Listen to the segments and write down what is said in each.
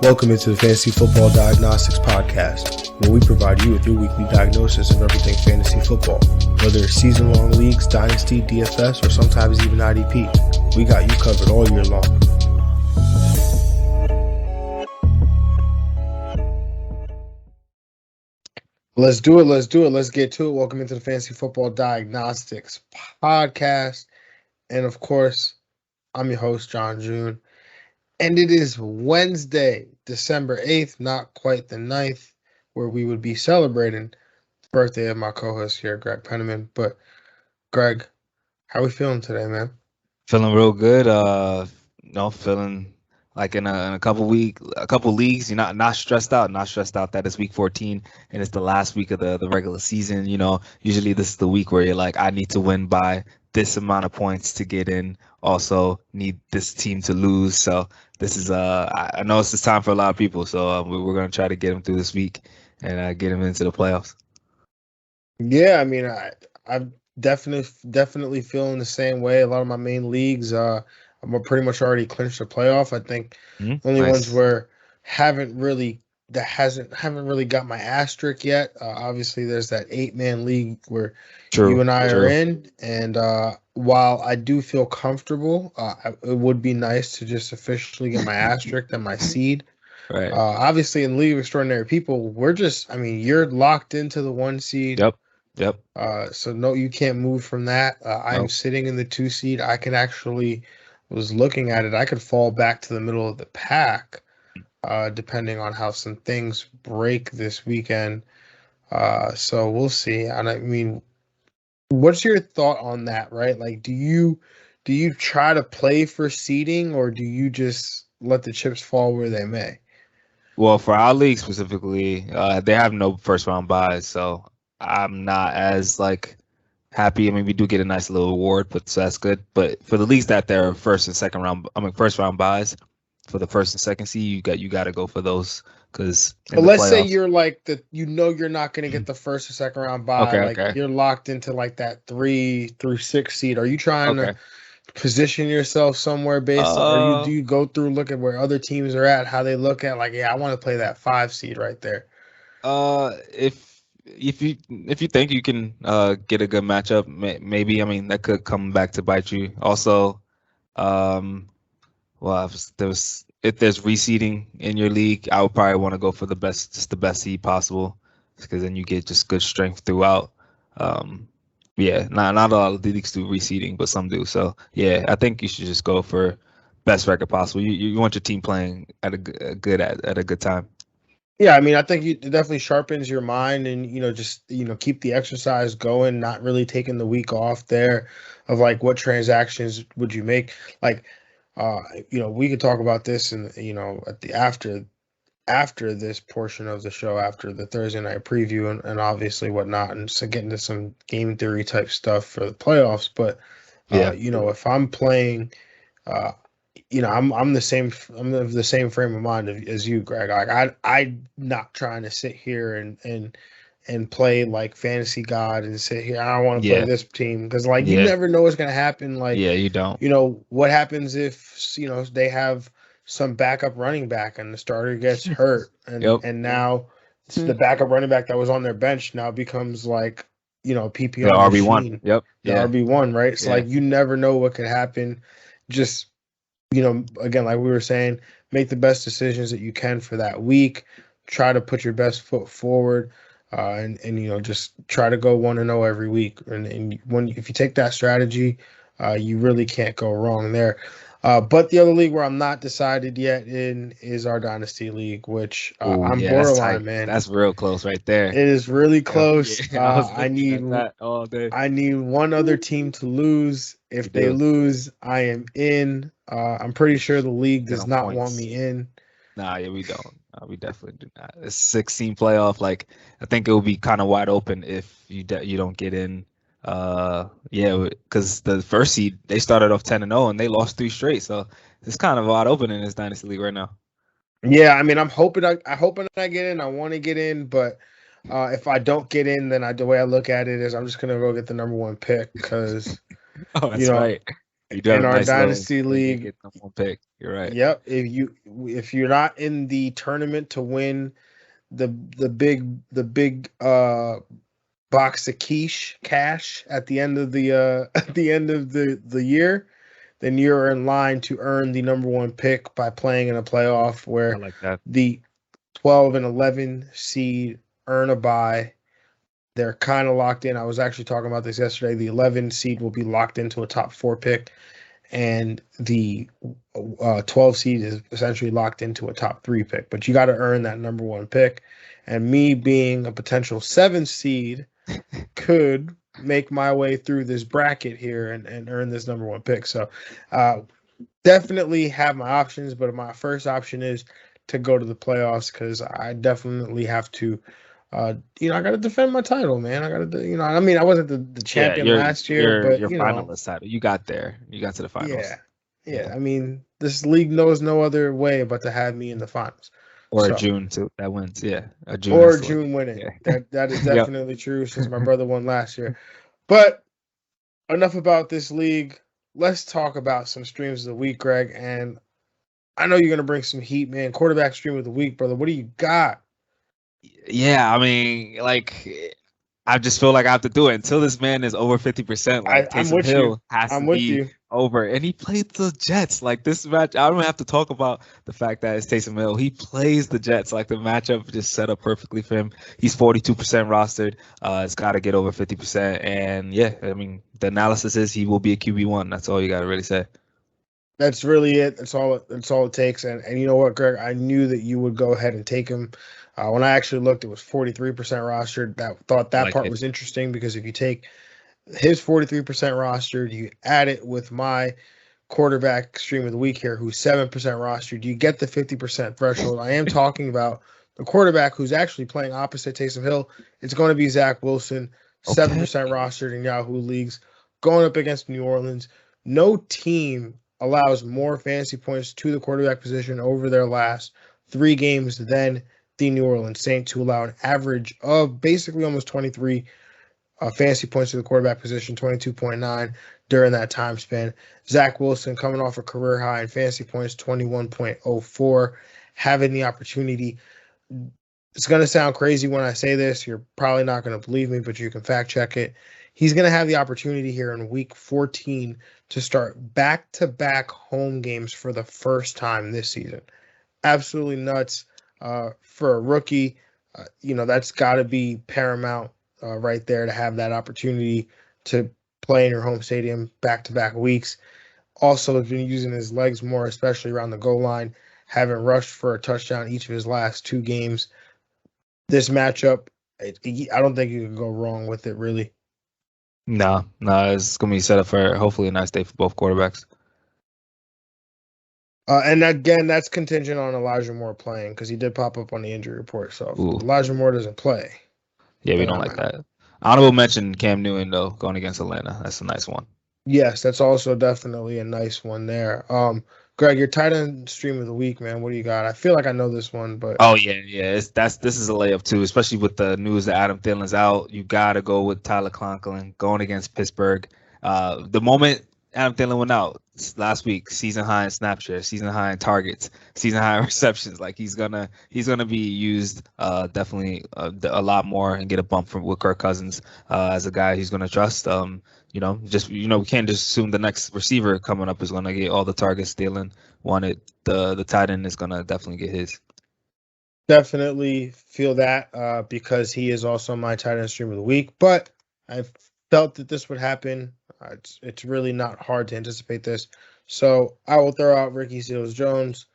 Welcome into the Fantasy Football Diagnostics Podcast, where we provide you with your weekly diagnosis of everything fantasy football. Whether it's season-long leagues, dynasty, DFS, or sometimes even IDP, we got you covered all year long. Let's do it. Let's get to it. Welcome into the Fantasy Football Diagnostics Podcast. And of course, I'm your host, John June. And it is Wednesday, December 8th, not quite the 9th, where we would be celebrating the birthday of my co-host here, Greg Penniman. But, Greg, how we feeling today, man? Feeling real good. Feeling like in a couple leagues, you're not stressed out that it's week 14 and it's the last week of the regular season. You know, usually this is the week where you're like, I need to win by this amount of points to get in. Also need this team to lose. So this is I know it's time for a lot of people. So we're gonna try to get them through this week and get them into the playoffs. Yeah, I mean, I'm definitely feeling the same way. A lot of my main leagues, I'm pretty much already clinched the playoff. I think only ones where haven't really got my asterisk yet. Obviously, there's that 8-man league where you and I are in, and while I do feel comfortable, it would be nice to just officially get my asterisk and my seed. Right. Obviously, in League of Extraordinary People, you're locked into the 1 seed. Yep. So no, you can't move from that. I'm sitting in the 2 seed. I can actually was looking at it. I could fall back to the middle of the pack, depending on how some things break this weekend. So we'll see. And I mean, what's your thought on that, right? Like, do you try to play for seeding, or do you just let the chips fall where they may? Well, for our league specifically, they have no first round buys, so I'm not as happy. I mean, we do get a nice little award, but so that's good. But for the leagues that they're first round buys for the first and second seed, you got to go for those. Because let's say you're you're not going to get the first or second round bye. Okay. You're locked into that 3 through 6 seed. Are you trying to position yourself somewhere based on, or do you go through, look at where other teams are at, how they look at I want to play that 5 seed right there? If you think you can get a good matchup, maybe. I mean, that could come back to bite you. Also, if there's reseeding in your league, I would probably want to go for the best seed possible, because then you get just good strength throughout. Not all of the leagues do reseeding, but some do. So yeah, I think you should just go for best record possible. You want your team playing at a good time. Yeah, I mean, I think it definitely sharpens your mind, and keep the exercise going. Not really taking the week off there, of what transactions would you make? We could talk about this and at the after this portion of the show, after the Thursday night preview and obviously whatnot, and so get into some game theory type stuff for the playoffs. But if I'm playing, I'm the same. I'm of the same frame of mind as you, Greg. I'm not trying to sit here and play fantasy god and sit here. I don't want to play this team because you never know what's gonna happen. You don't. What happens if they have some backup running back and the starter gets hurt, and now the backup running back that was on their bench now becomes PPR RB1. Yep. The RB1, right? So you never know what could happen. Just again, like we were saying, make the best decisions that you can for that week. Try to put your best foot forward. And just try to go 1-0 every week. And if you take that strategy, you really can't go wrong there. But the other league where I'm not decided yet in is our Dynasty League, which I'm borderline, man. That's real close right there. It is really close. I need that all day. I need one other team to lose. If they lose, I am in. I'm pretty sure the league does not want me in. Nah, we don't. We definitely do not. A 16 playoff, I think it will be kind of wide open if you don't get in. Because the first seed, they started off 10-0 and they lost 3 straight, so it's kind of wide open in this Dynasty League right now. Yeah, I mean, I'm hoping I get in. I want to get in, but if I don't get in, then the way I look at it is I'm just gonna go get the number 1 pick because that's right. You do have in a our nice little dynasty maybe league. get number one pick. You're right. Yep. If you're not in the tournament to win the big box of cash at the end of the at the end of the year, then you're in line to earn the number one pick by playing in a playoff I where like that. the 12 and 11 seed earn a bye. They're kind of locked in. I was actually talking about this yesterday. The 11 seed will be locked into a top 4 pick, and the 12 seed is essentially locked into a top 3 pick. But you got to earn that number one pick. And me being a potential 7 seed could make my way through this bracket here and earn this number one pick. So definitely have my options, but my first option is to go to the playoffs because I definitely have to. I got to defend my title, man. I got to, I mean, I wasn't the Yeah, champion last year, but your finalist title. You got there. You got to the finals. yeah. I mean, this league knows no other way but to have me in the finals. Or a So, June too. That wins. Yeah, a June. or June winning. Yeah. That is Yep. definitely true since my brother won last year. But enough about this league. Let's talk about some streams of the week, Greg. And I know you're gonna bring some heat, man. Quarterback stream of the week, brother. What do you got? Yeah, I mean, like, I just feel like I have to do it until this man is over 50%. Like, I'm Taysom with you. Hill has I'm to with be you. over, and he played the Jets. Like, this match, I don't have to talk about the fact that it's Taysom Hill. He plays the Jets. Like, the matchup just set up perfectly for him. He's 42% rostered. It's got to get over 50%. And yeah, I mean, the analysis is he will be a QB1. That's all you got to really say. That's really it. That's all it takes. And you know what, Greg? I knew that you would go ahead and take him. When I actually looked, it was 43% rostered. That part was interesting because if you take his 43% rostered, you add it with my quarterback stream of the week here, who's 7% rostered, you get the 50% threshold. I am talking about the quarterback who's actually playing opposite Taysom Hill. It's going to be Zach Wilson, 7% rostered in Yahoo leagues, going up against New Orleans. No team allows more fantasy points to the quarterback position over their last 3 games than the New Orleans Saints, who allow an average of basically almost 23 fantasy points to the quarterback position, 22.9 during that time span. Zach Wilson coming off a career high in fantasy points, 21.04, having the opportunity. It's going to sound crazy when I say this. You're probably not going to believe me, but you can fact check it. He's going to have the opportunity here in week 14 to start back-to-back home games for the first time this season. Absolutely nuts for a rookie. That's got to be paramount right there to have that opportunity to play in your home stadium back-to-back weeks. Also, has been using his legs more, especially around the goal line, having rushed for a touchdown each of his last 2 games. This matchup, I don't think you can go wrong with it, really. No, it's going to be set up for hopefully a nice day for both quarterbacks. And again, that's contingent on Elijah Moore playing because he did pop up on the injury report. So if Elijah Moore doesn't play, yeah, we don't like that. Honorable mention Cam Newton though, going against Atlanta. That's a nice one. Yes, that's also definitely a nice one there. Greg, your tight end stream of the week, man. What do you got? I feel like I know this one, but this is a layup too, especially with the news that Adam Thielen's out. You gotta go with Tyler Conklin going against Pittsburgh. The moment Adam Thielen went out last week, season high in snap share, season high in targets, season high in receptions. Like he's gonna be used definitely a lot more and get a bump from with Kirk Cousins as a guy he's gonna trust. We can't just assume the next receiver coming up is gonna get all the targets Thielen wanted. The tight end is gonna definitely get his. Definitely feel that because he is also my tight end stream of the week. But I felt that this would happen. It's really not hard to anticipate this. So I will throw out Ricky Seals-Jones,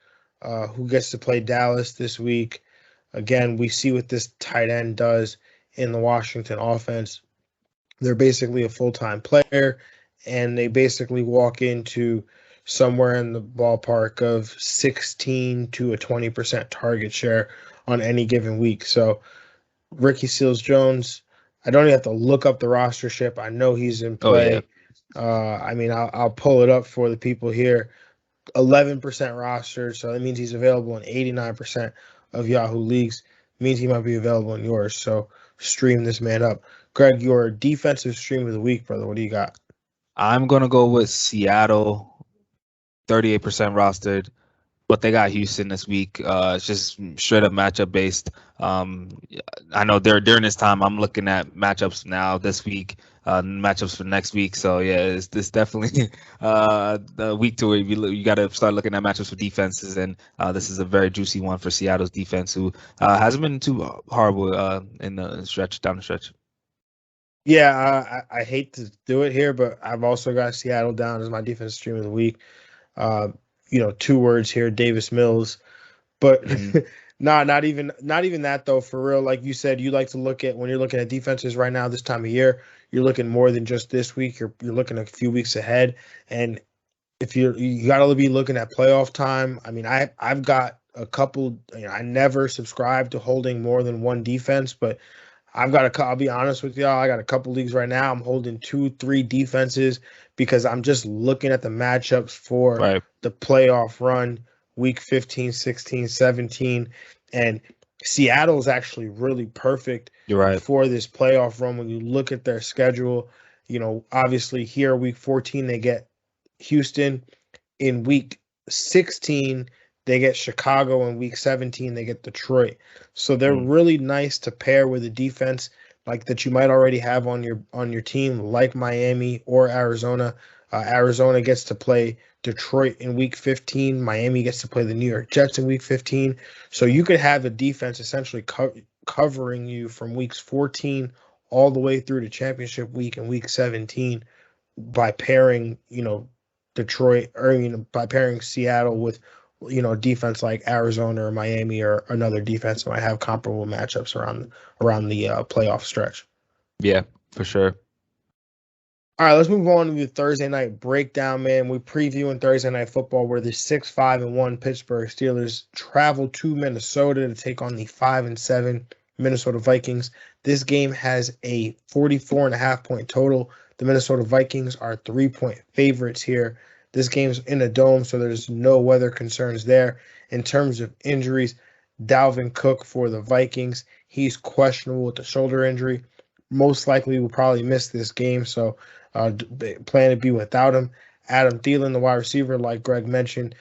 who gets to play Dallas this week. Again, we see what this tight end does in the Washington offense. They're basically a full-time player, and they basically walk into somewhere in the ballpark of 16 to a 20% target share on any given week. So Ricky Seals-Jones, I don't even have to look up the rostership. I know he's in play. I'll pull it up for the people here. 11% rostered, so that means he's available in 89% of Yahoo leagues. It means he might be available in yours. So stream this man up. Greg, your defensive stream of the week, brother. What do you got? I'm gonna go with Seattle, 38% rostered, but they got Houston this week. It's just straight up matchup based. Um, I know during this time I'm looking at matchups now this week, matchups for next week. So yeah, it's this definitely the week to where you got to start looking at matchups for defenses, and this is a very juicy one for Seattle's defense, who hasn't been too horrible in the stretch down the stretch. Yeah, I hate to do it here, but I've also got Seattle down as my defensive stream of the week. Uh, 2 words here, Davis Mills. But Hmm. not even that though, for real. Like you said, you like to look at when you're looking at defenses right now this time of year, you're looking more than just this week. You're looking a few weeks ahead. And if you got to be looking at playoff time. I mean, I've got a couple. I never subscribe to holding more than one defense, but I'll be honest with y'all. I got a couple leagues right now. I'm holding 2, 3 defenses because I'm just looking at the matchups for Right. the playoff run, week 15, 16, 17. And Seattle's actually really perfect You're right. for this playoff run when you look at their schedule. Obviously here, week 14, they get Houston. In week 16, they get Chicago. In week 17, they get Detroit. So they're Mm. really nice to pair with a defense like that you might already have on your team, like Miami or Arizona. Arizona gets to play Detroit in week 15. Miami gets to play the New York Jets in week 15. So you could have a defense essentially covering you from weeks 14 all the way through to championship week and week 17 by pairing, Detroit, or by pairing Seattle with, defense like Arizona or Miami or another defense that might have comparable matchups around the playoff stretch. Yeah, for sure. All right, let's move on to the Thursday night breakdown, man. We're previewing Thursday night football where the 6-5-1 Pittsburgh Steelers travel to Minnesota to take on the 5-7 Minnesota Vikings. This game has a 44.5-point total. The Minnesota Vikings are 3-point favorites here. This game's in a dome, so there's no weather concerns there. In terms of injuries, Dalvin Cook for the Vikings, he's questionable with the shoulder injury. Most likely will probably miss this game, so plan to be without him. Adam Thielen, the wide receiver, like Greg mentioned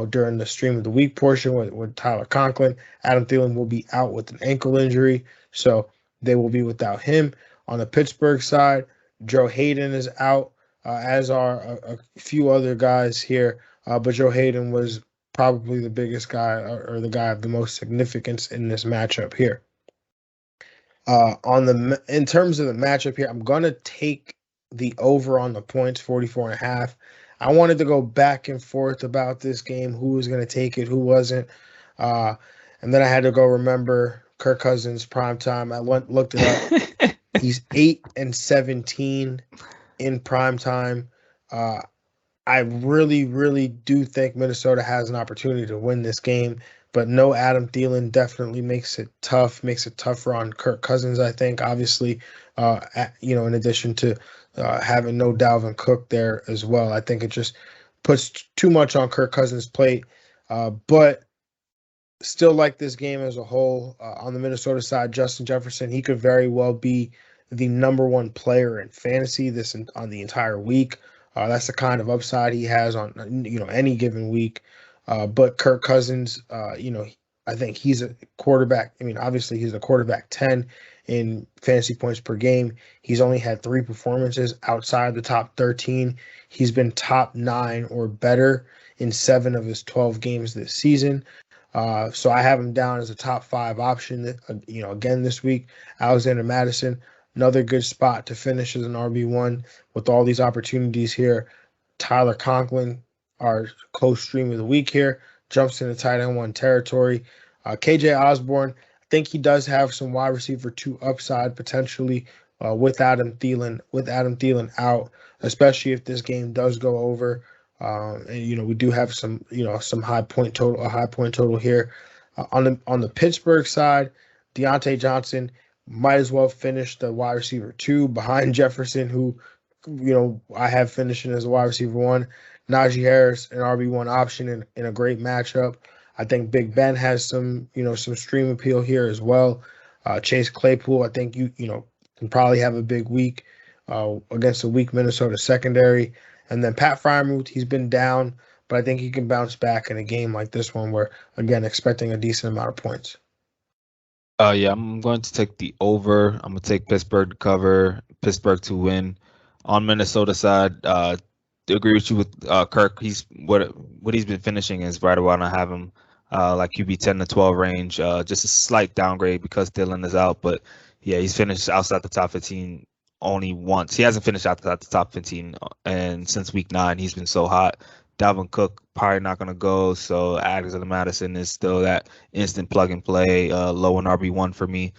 during the stream of the week portion with Tyler Conklin. Adam Thielen will be out with an ankle injury, so they will be without him. On the Pittsburgh side, Joe Hayden is out, as are a few other guys here, but Joe Hayden was probably the biggest guy or the guy of the most significance in this matchup here. In terms of the matchup here, I'm gonna take the over on the points, 44.5. I wanted to go back and forth about this game, who was gonna take it, who wasn't, and then I had to go remember Kirk Cousins prime time. I looked it up. He's 8-17 in prime time. I really, really do think Minnesota has an opportunity to win this game, but no Adam Thielen definitely makes it tougher on Kirk Cousins, I think, obviously, in addition to having no Dalvin Cook there as well. I think it just puts too much on Kirk Cousins' plate, but still like this game as a whole. On the Minnesota side, Justin Jefferson, he could very well be the number one player in fantasy on the entire week. That's the kind of upside he has on any given week. But Kirk Cousins, I think he's a quarterback. I mean, obviously he's a quarterback 10 in fantasy points per game. He's only had 3 performances outside the top 13. He's been top 9 or better in 7 of his 12 games this season. So I have him down as a top 5 option, again this week. Alexander Madison, another good spot to finish as an RB1 with all these opportunities here. Tyler Conklin, our close stream of the week here, jumps into tight end 1 territory. KJ Osborne, I think he does have some wide receiver 2 upside potentially with Adam Thielen out, especially if this game does go over. And we do have some a high point total here. On the Pittsburgh side, Deontay Johnson might as well finish the wide receiver 2 behind Jefferson, who I have finishing as a wide receiver 1. Najee Harris, an RB1 option in a great matchup. I think Big Ben has some stream appeal here as well. Chase Claypool, I think you can probably have a big week against a weak Minnesota secondary. And then Pat Freiermuth, he's been down, but I think he can bounce back in a game like this one where, again, expecting a decent amount of points. Yeah, I'm going to take the over. I'm gonna take Pittsburgh to cover, Pittsburgh to win. On Minnesota side, to agree with you with Kirk. He's what he's been finishing is right around. I have him like QB 10 to 12 range. Just a slight downgrade because Thielen is out, but yeah, he's finished outside the top 15 only once. He hasn't finished outside the top 15, and since week 9, he's been so hot. Dalvin Cook probably not going to go, so Alexander Madison is still that instant plug and play, low in RB1 for me.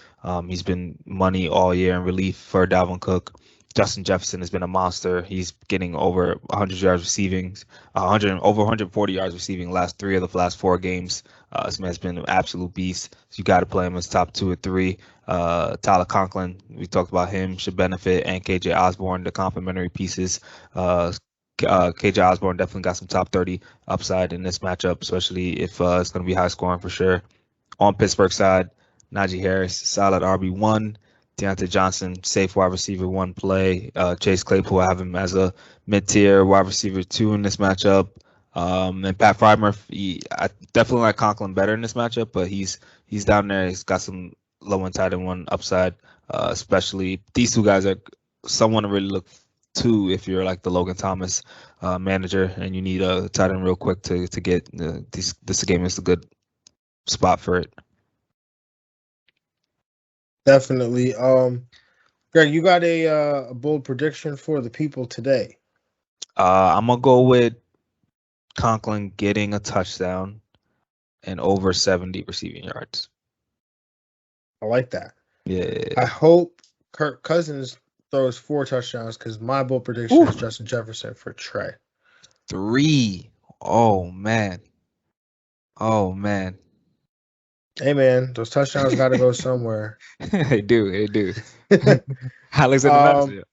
He's been money all year in relief for Dalvin Cook. Justin Jefferson has been a monster. He's getting over 100 yards receiving, over 140 yards receiving last 3 of the last 4 games. This man's been an absolute beast. So you got to play him as top 2 or 3. Tyler Conklin, we talked about him, should benefit, and KJ Osborne, the complementary pieces. KJ Osborne definitely got some top 30 upside in this matchup, especially if it's going to be high scoring for sure. On Pittsburgh side, Najee Harris, solid RB1. Deontay Johnson, safe wide receiver 1 play. Chase Claypool, I have him as a mid-tier wide receiver 2 in this matchup. And Pat Freiermuth, I definitely like Conklin better in this matchup, but he's down there. He's got some low and tight end 1 upside, especially these 2 guys are someone to really look to if you're like the Logan Thomas manager and you need a tight end real quick to get this game is a good spot for it. Definitely. Greg, you got a bold prediction for the people today? I'm gonna go with Conklin getting a touchdown and over 70 receiving yards. I like that. Yeah. I hope Kirk Cousins throws 4 touchdowns because my bold prediction is Justin Jefferson for Trey. 3. Oh man. Hey man, those touchdowns got to go somewhere. They do. Alexander Madison.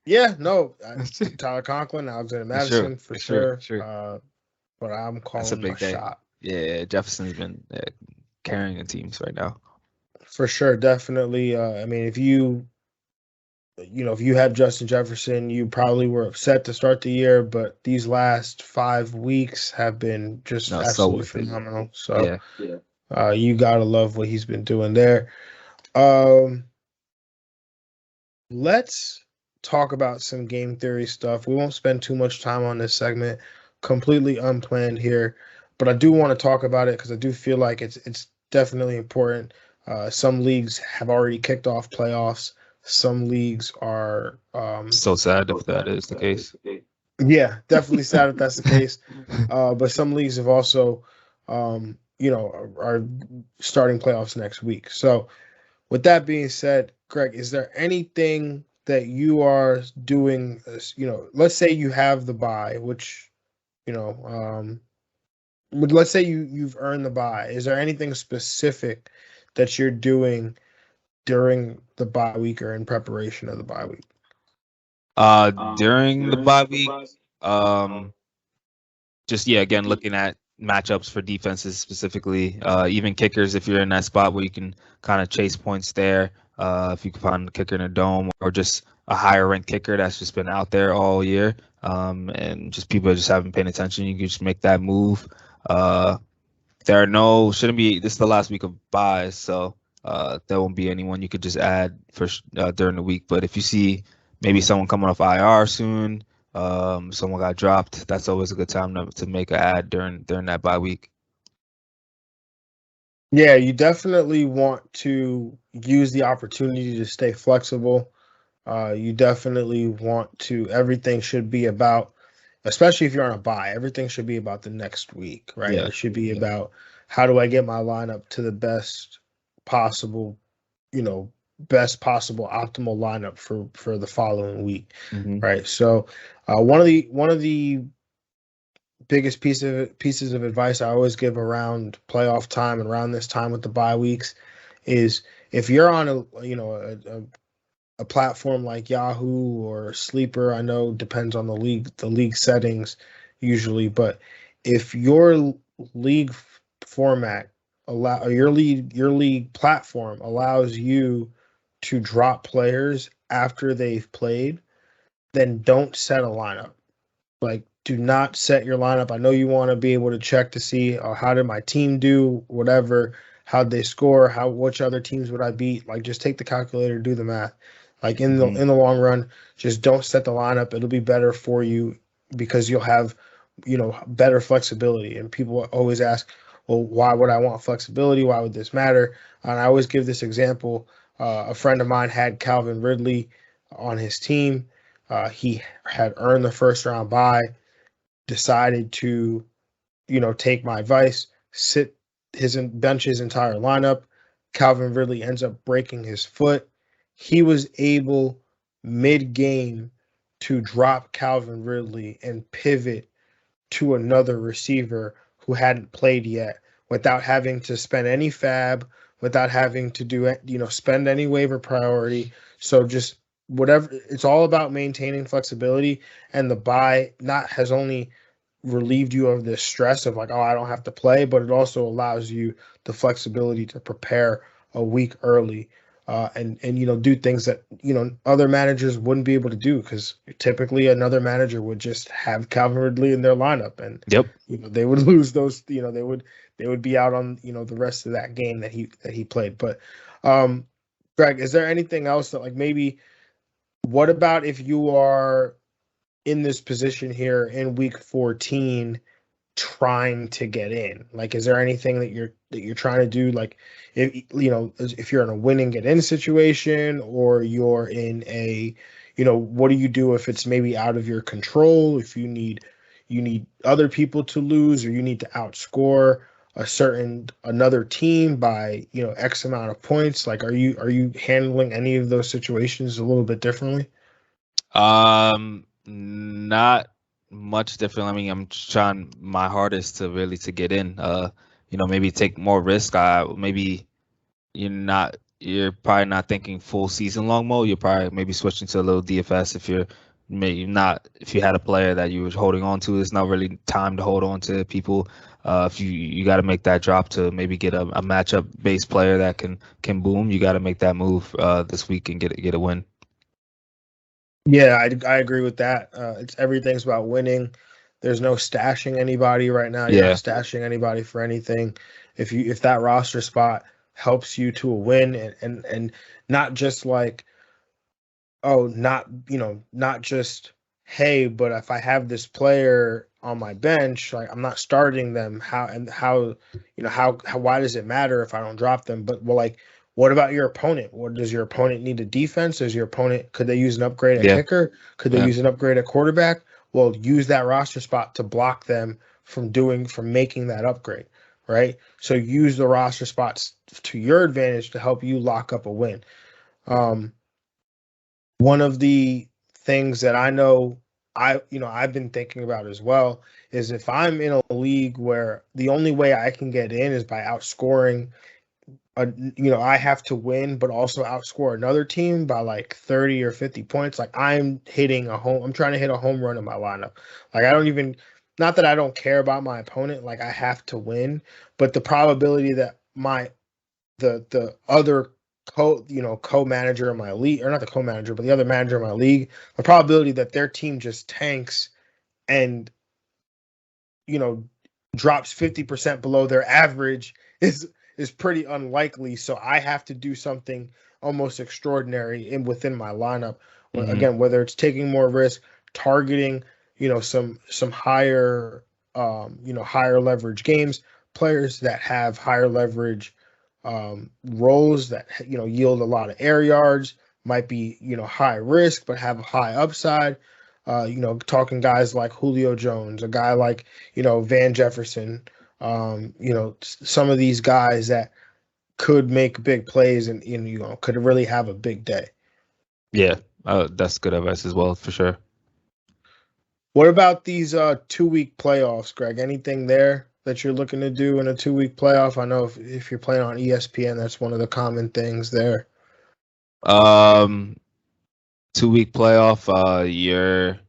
Yeah, no, Tyler Conklin, Alexander Madison for sure. But I'm calling my shot. Yeah, Jefferson's been carrying the teams right now. For sure, definitely. I mean, if you had Justin Jefferson, you probably were upset to start the year, but these last 5 weeks have been just absolutely phenomenal. So you gotta love what he's been doing there. Let's talk about some game theory stuff. We won't spend too much time on this segment, completely unplanned here, but I do want to talk about it because I do feel like it's definitely important. Some leagues have already kicked off playoffs. Some leagues are so sad if that is the case. Yeah, definitely sad if that's the case. But some leagues have also are starting playoffs next week. So with that being said, Greg, is there anything that you are doing, let's say you have the bye, which, let's say you've earned the bye. Is there anything specific that you're doing during the bye week or in preparation of the bye week? During the bye week, again, looking at matchups for defenses specifically, even kickers, if you're in that spot where you can kind of chase points there, if you can find a kicker in a dome or just a higher ranked kicker that's just been out there all year, and just people just haven't paid attention, you can just make that move. This is the last week of buys, so there won't be anyone you could just add for during the week. But if you see maybe someone coming off IR soon, someone got dropped, that's always a good time to make an ad during that bye week. Yeah, you definitely want to use the opportunity to stay flexible. You definitely want to, everything should be about, especially if you're on a bye, everything should be about the next week, right? Yeah. It should be about how do I get my lineup to the best possible optimal lineup for the following week, right? So one of the biggest pieces of advice I always give around playoff time and around this time with the bye weeks is if you're on a platform like Yahoo or Sleeper, I know depends on the league settings usually, but if your league format your league platform allows you to drop players after they've played, then don't set a lineup. Like, do not set your lineup. I know you want to be able to check to see, oh, how did my team do, whatever, how'd they score, which other teams would I beat? Like, just take the calculator, do the math. Like in the long run, just don't set the lineup. It'll be better for you because you'll have, better flexibility. And people always ask, well, why would I want flexibility? Why would this matter? And I always give this example. A friend of mine had Calvin Ridley on his team. He had earned the first round bye, decided to, take my advice, bench his entire lineup. Calvin Ridley ends up breaking his foot. He was able mid-game to drop Calvin Ridley and pivot to another receiver who hadn't played yet without having to spend any fab, without having to do, spend any waiver priority. So just whatever, it's all about maintaining flexibility, and the bye has only relieved you of this stress of like, oh, I don't have to play, but it also allows you the flexibility to prepare a week early, and do things that other managers wouldn't be able to do, because typically another manager would just have Calvin Ridley in their lineup, and they would lose those. They would be out on the rest of that game that he played. But Greg, is there anything else that, like, maybe what about if you are in this position here in week 14 trying to get in? Like, is there anything that you're trying to do? Like, if you're in a win and get in situation, or you're in a, what do you do if it's maybe out of your control? If you need other people to lose, or you need to outscore another team by, X amount of points. Like, are you handling any of those situations a little bit differently? Not much different. I mean, I'm trying my hardest to really to get in. Maybe take more risk. Maybe you're probably not thinking full season long mode. You're probably maybe switching to a little DFS if you had a player that you were holding on to. It's not really time to hold on to people. If you got to make that drop to maybe get a matchup based player that can boom, you got to make that move this week and get a win. Yeah, I agree with that. Everything's about winning. There's no stashing anybody right now. You're not stashing anybody for anything. If that roster spot helps you to a win, and not just like, not just, hey, but if I have this player on my bench, like, I'm not starting them. Why does it matter if I don't drop them? But, well, like, what about your opponent? Does your opponent need a defense? Could they use an upgrade at kicker? Could they use an upgrade at quarterback? Well, use that roster spot to block them from making that upgrade, right? So use the roster spots to your advantage to help you lock up a win. One of the things that I know I've been thinking about as well is, if I'm in a league where the only way I can get in is by outscoring, I have to win, but also outscore another team by like 30 or 50 points. Like, I'm trying to hit a home run in my lineup. Like, not that I don't care about my opponent. Like, I have to win, but the probability that the other co-manager in my league, or not the co-manager, but the other manager in my league, the probability that their team just tanks and, drops 50% below their average is pretty unlikely. So I have to do something almost extraordinary within my lineup. Mm-hmm. Again, whether it's taking more risk, targeting, some higher, higher leverage games, players that have higher leverage roles that yield a lot of air yards, might be high risk but have a high upside. Talking guys like Julio Jones, a guy like Van Jefferson, some of these guys that could make big plays and could really have a big day. Yeah, that's good advice as well, for sure. What about these 2-week playoffs, Greg? Anything there that you're looking to do in a 2-week playoff? I know if you're playing on ESPN, that's one of the common things there. 2-week playoff,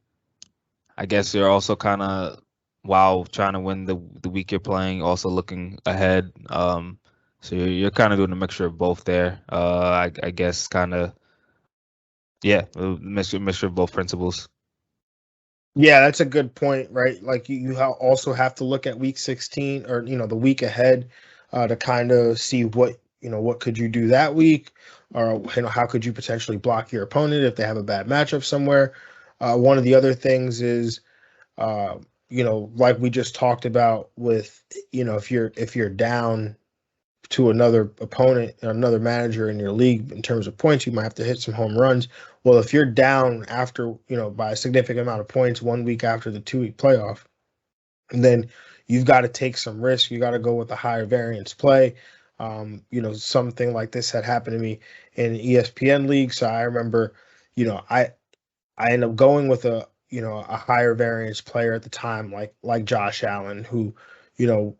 I guess you're also kind of, while trying to win the week you're playing, also looking ahead. So you're kind of doing a mixture of both there. I guess kind of Yeah, mixture of both principles. Yeah, that's a good point, right? Like also have to look at week 16 or the week ahead to kind of see what could you do that week, or how could you potentially block your opponent if they have a bad matchup somewhere. One of the other things is uh, like we just talked about with if you're down to another opponent, another manager in your league in terms of points, you might have to hit some home runs. Well, if you're down after, by a significant amount of points 1 week after the 2 week playoff, and then you've got to take some risk. You got to go with a higher variance play. Something like this had happened to me in ESPN league. So I remember, I ended up going with a higher variance player at the time, like Josh Allen, who, you know,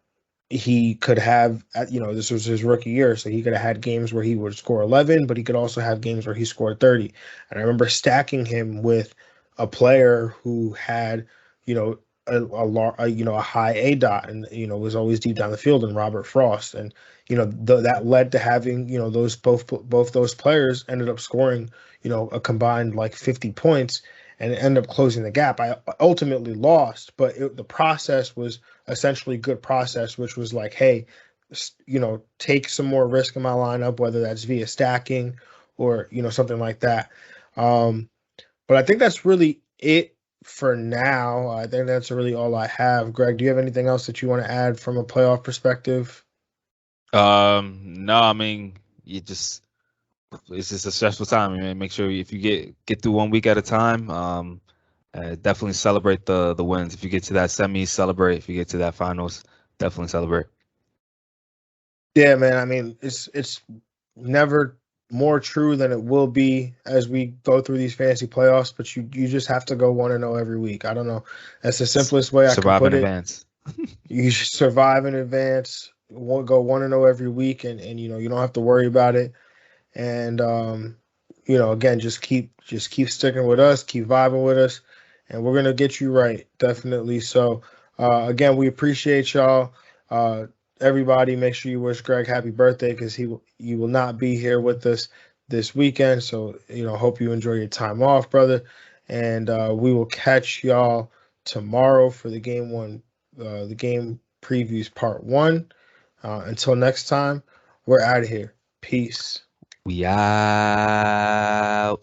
he could have, this was his rookie year, so he could have had games where he would score 11, but he could also have games where he scored 30. And I remember stacking him with a player who had, you know, a high A dot, and was always deep down the field, and Robert Frost, and that led to having those both those players ended up scoring a combined like 50 points and ended up closing the gap. I ultimately lost, but the process was essentially good process, which was like, hey, take some more risk in my lineup, whether that's via stacking or something like that. But I think that's really it for now. I think that's really all I have. Greg, do you have anything else that you want to add from a playoff perspective? No, I mean, it's just a stressful time. Man. Make sure if you get through 1 week at a time, definitely celebrate the wins. If you get to that semi, celebrate. If you get to that finals, definitely celebrate. Yeah, man. I mean, it's never more true than it will be as we go through these fantasy playoffs. But you just have to go 1-0 every week. I don't know. That's the simplest way I can Survive in put it. advance. You should survive in advance. Go 1-0 every week, and you don't have to worry about it. And again, just keep sticking with us, keep vibing with us, and we're gonna get you right, definitely. So again, we appreciate y'all. Uh, Everybody, make sure you wish Greg happy birthday, because you will not be here with us this weekend. So hope you enjoy your time off, brother. And we will catch y'all tomorrow for the game previews part 1. Until next time, we're out of here. Peace. We out.